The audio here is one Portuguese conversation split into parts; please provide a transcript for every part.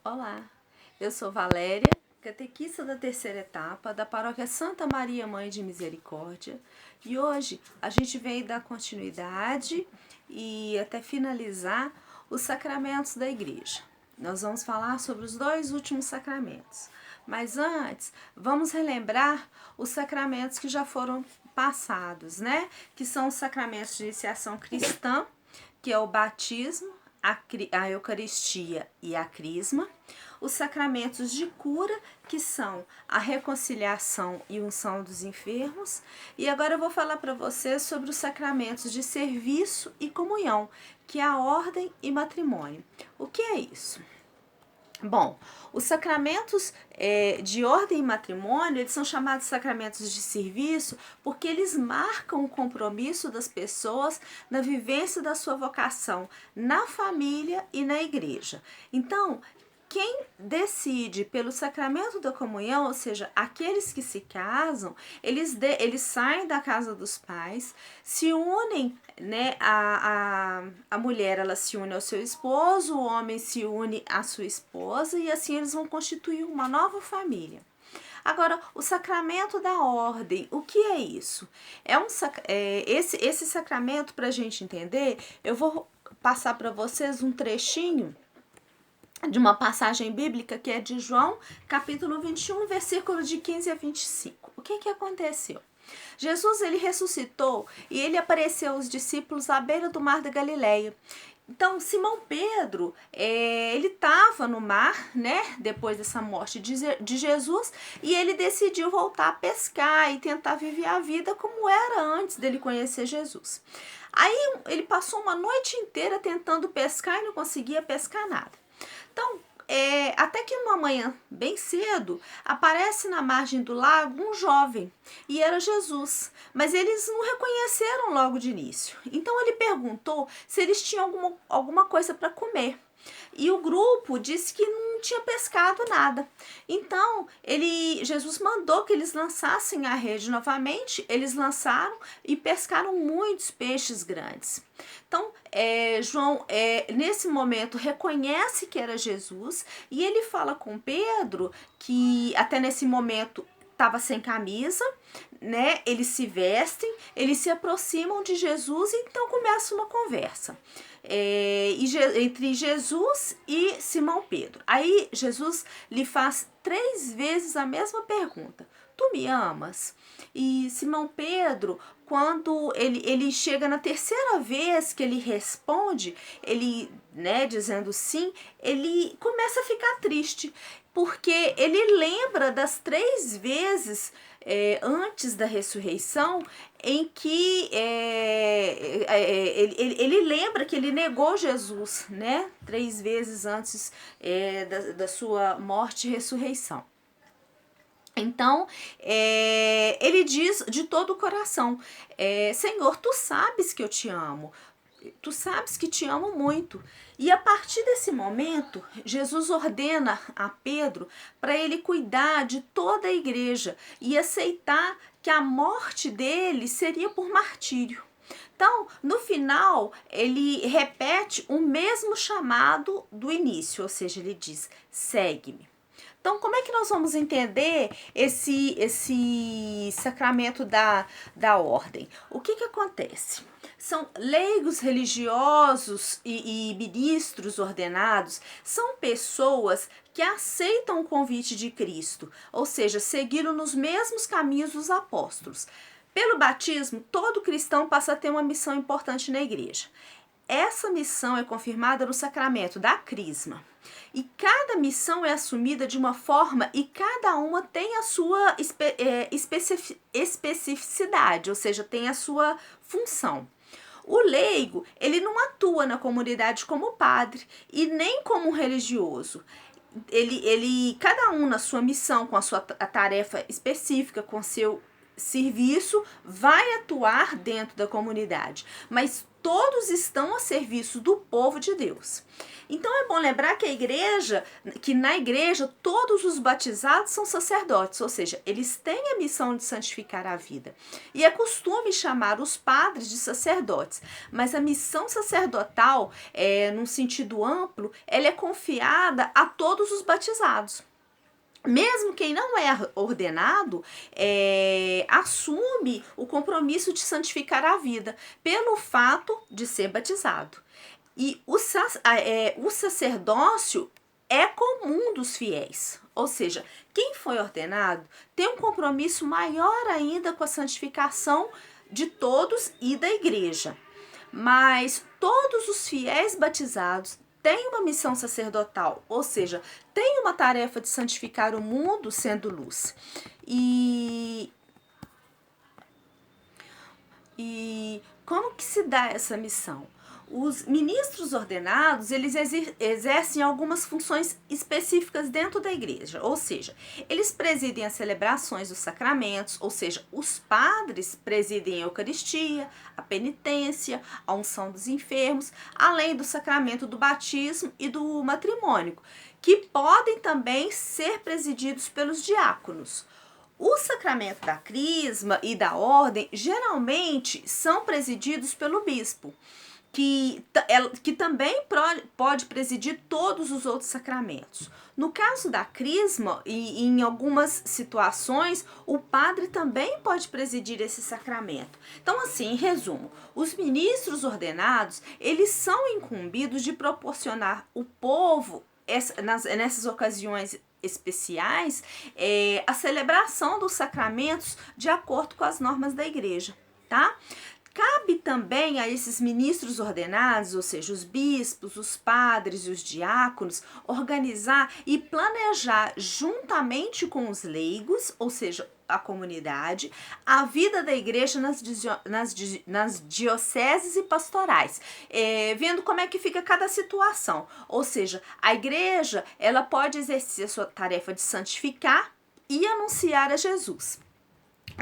Olá, eu sou Valéria, catequista da terceira etapa da Paróquia Santa Maria Mãe de Misericórdia, e hoje a gente veio dar continuidade e até finalizar os sacramentos da igreja. Nós vamos falar sobre os dois últimos sacramentos, mas antes vamos relembrar os sacramentos que já foram passados, né? Que são os sacramentos de iniciação cristã, que é o batismo, a Eucaristia e a Crisma, os sacramentos de cura, que são a reconciliação e unção dos enfermos, e agora eu vou falar para vocês sobre os sacramentos de serviço e comunhão, que é a ordem e matrimônio. O que é isso? Bom, os sacramentos de ordem e matrimônio, eles são chamados sacramentos de serviço porque eles marcam o compromisso das pessoas na vivência da sua vocação na família e na igreja. Então, quem decide pelo sacramento da comunhão, ou seja, aqueles que se casam, eles saem da casa dos pais, se unem, né, a mulher ela se une ao seu esposo, o homem se une à sua esposa e assim eles vão constituir uma nova família. Agora, o sacramento da ordem, o que é isso? Esse sacramento, para a gente entender, eu vou passar para vocês um trechinho de uma passagem bíblica que é de João, capítulo 21, versículo de 15 a 25. O que aconteceu? Jesus, ele ressuscitou e ele apareceu aos discípulos à beira do mar da Galileia. Então, Simão Pedro, ele estava no mar, né, depois dessa morte de Jesus, e ele decidiu voltar a pescar e tentar viver a vida como era antes dele conhecer Jesus. Aí, ele passou uma noite inteira tentando pescar e não conseguia pescar nada. Então, até que uma manhã, bem cedo, aparece na margem do lago um jovem, e era Jesus, mas eles não reconheceram logo de início. Então ele perguntou se eles tinham alguma coisa para comer, e o grupo disse que não tinha pescado nada. Então Jesus mandou que eles lançassem a rede novamente, eles lançaram e pescaram muitos peixes grandes. Então, João, nesse momento, reconhece que era Jesus e ele fala com Pedro, que até nesse momento estava sem camisa, né? Eles se vestem, eles se aproximam de Jesus e então começa uma conversa entre Jesus e Simão Pedro. Aí Jesus lhe faz 3 vezes a mesma pergunta: tu me amas? E Simão Pedro, quando ele chega na terceira vez que ele responde, ele, né, dizendo sim, ele começa a ficar triste, porque ele lembra das 3 vezes antes da ressurreição em que ele lembra que ele negou Jesus, né, 3 vezes antes da sua morte e ressurreição. Então, ele diz de todo o coração: Senhor, tu sabes que eu te amo, tu sabes que te amo muito. E a partir desse momento, Jesus ordena a Pedro para ele cuidar de toda a igreja e aceitar que a morte dele seria por martírio. Então, no final, ele repete o mesmo chamado do início, ou seja, ele diz: segue-me. Então, como é que nós vamos entender esse sacramento da ordem? O que acontece? São leigos religiosos e ministros ordenados, são pessoas que aceitam o convite de Cristo, ou seja, seguiram nos mesmos caminhos dos apóstolos. Pelo batismo, todo cristão passa a ter uma missão importante na igreja. Essa missão é confirmada no sacramento da Crisma. E cada missão é assumida de uma forma e cada uma tem a sua especificidade, ou seja, tem a sua função. O leigo, ele não atua na comunidade como padre e nem como um religioso. Cada um na sua missão, com a sua tarefa específica, com seu serviço, vai atuar dentro da comunidade. Mas todos estão a serviço do povo de Deus. Então é bom lembrar que na igreja todos os batizados são sacerdotes, ou seja, eles têm a missão de santificar a vida. E é costume chamar os padres de sacerdotes, mas a missão sacerdotal, num sentido amplo, ela é confiada a todos os batizados. Mesmo quem não é ordenado, assume o compromisso de santificar a vida pelo fato de ser batizado. E o sacerdócio é comum dos fiéis, ou seja, quem foi ordenado tem um compromisso maior ainda com a santificação de todos e da igreja. Mas todos os fiéis batizados têm uma missão sacerdotal, ou seja, têm uma tarefa de santificar o mundo sendo luz. E como que se dá essa missão? Os ministros ordenados, eles exercem algumas funções específicas dentro da igreja, ou seja, eles presidem as celebrações dos sacramentos, ou seja, os padres presidem a Eucaristia, a penitência, a unção dos enfermos, além do sacramento do batismo e do matrimônio, que podem também ser presididos pelos diáconos. O sacramento da crisma e da ordem geralmente são presididos pelo bispo, que também pode presidir todos os outros sacramentos. No caso da crisma, e em algumas situações, o padre também pode presidir esse sacramento. Então, assim, em resumo, os ministros ordenados, eles são incumbidos de proporcionar ao povo, nessas ocasiões especiais, a celebração dos sacramentos de acordo com as normas da igreja, tá? Cabe também a esses ministros ordenados, ou seja, os bispos, os padres e os diáconos, organizar e planejar juntamente com os leigos, ou seja, a comunidade, a vida da igreja nas dioceses e pastorais, vendo como é que fica cada situação. Ou seja, a igreja ela pode exercer a sua tarefa de santificar e anunciar a Jesus.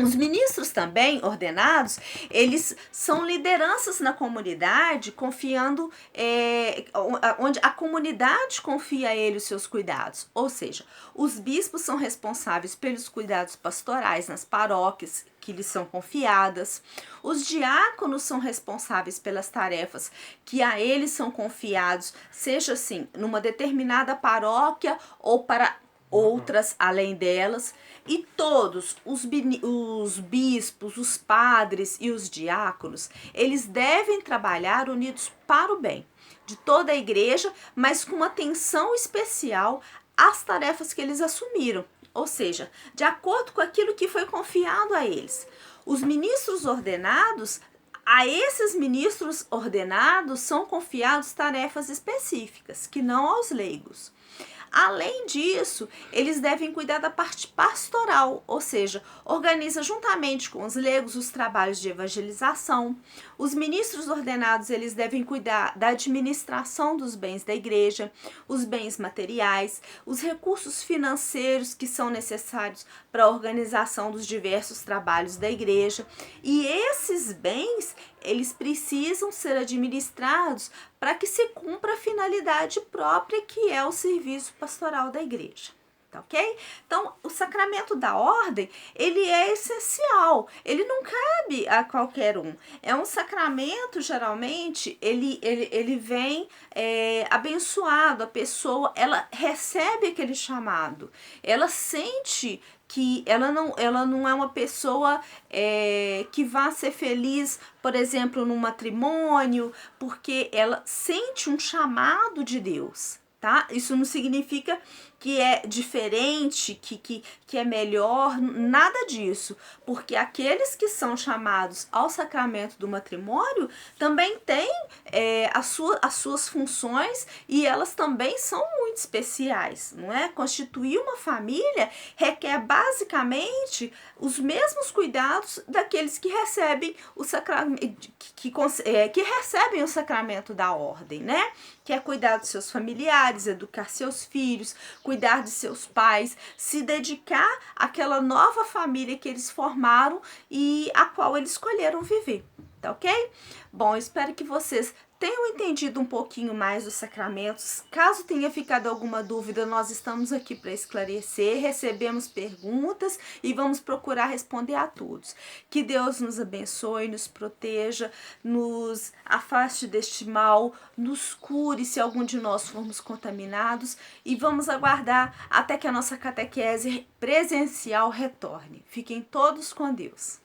Os ministros também ordenados, eles são lideranças na comunidade, confiando, onde a comunidade confia a ele os seus cuidados. Ou seja, os bispos são responsáveis pelos cuidados pastorais nas paróquias que lhes são confiadas. Os diáconos são responsáveis pelas tarefas que a eles são confiados, seja assim, numa determinada paróquia ou para outras além delas, e todos os bispos, os padres e os diáconos, eles devem trabalhar unidos para o bem de toda a igreja, mas com uma atenção especial às tarefas que eles assumiram, ou seja, de acordo com aquilo que foi confiado a eles. Os ministros ordenados, a esses ministros ordenados são confiados tarefas específicas, que não aos leigos. Além disso, eles devem cuidar da parte pastoral, ou seja, organiza juntamente com os leigos os trabalhos de evangelização. Os ministros ordenados, eles devem cuidar da administração dos bens da igreja, os bens materiais, os recursos financeiros que são necessários para a organização dos diversos trabalhos da igreja. E esses bens, eles precisam ser administrados para que se cumpra a finalidade própria, que é o serviço pastoral da igreja. Tá ok? Então, o sacramento da ordem, ele é essencial, ele não cabe a qualquer um. É um sacramento, geralmente, ele vem abençoado, a pessoa, ela recebe aquele chamado, ela sente que ela não é uma pessoa que vá ser feliz, por exemplo, no matrimônio, porque ela sente um chamado de Deus, tá? Isso não significa que é diferente, que é melhor, nada disso, porque aqueles que são chamados ao sacramento do matrimônio também têm as suas funções, e elas também são muito especiais, não é? Constituir uma família requer basicamente os mesmos cuidados daqueles que recebem o sacramento, que recebem o sacramento da ordem, né? Que é cuidar dos seus familiares, educar seus filhos, cuidar de seus pais, se dedicar àquela nova família que eles formaram e a qual eles escolheram viver. tá ok? Bom, espero que vocês tenham entendido um pouquinho mais dos sacramentos. Caso tenha ficado alguma dúvida, nós estamos aqui para esclarecer, recebemos perguntas e vamos procurar responder a todos. Que Deus nos abençoe, nos proteja, nos afaste deste mal, nos cure se algum de nós formos contaminados e vamos aguardar até que a nossa catequese presencial retorne. Fiquem todos com Deus.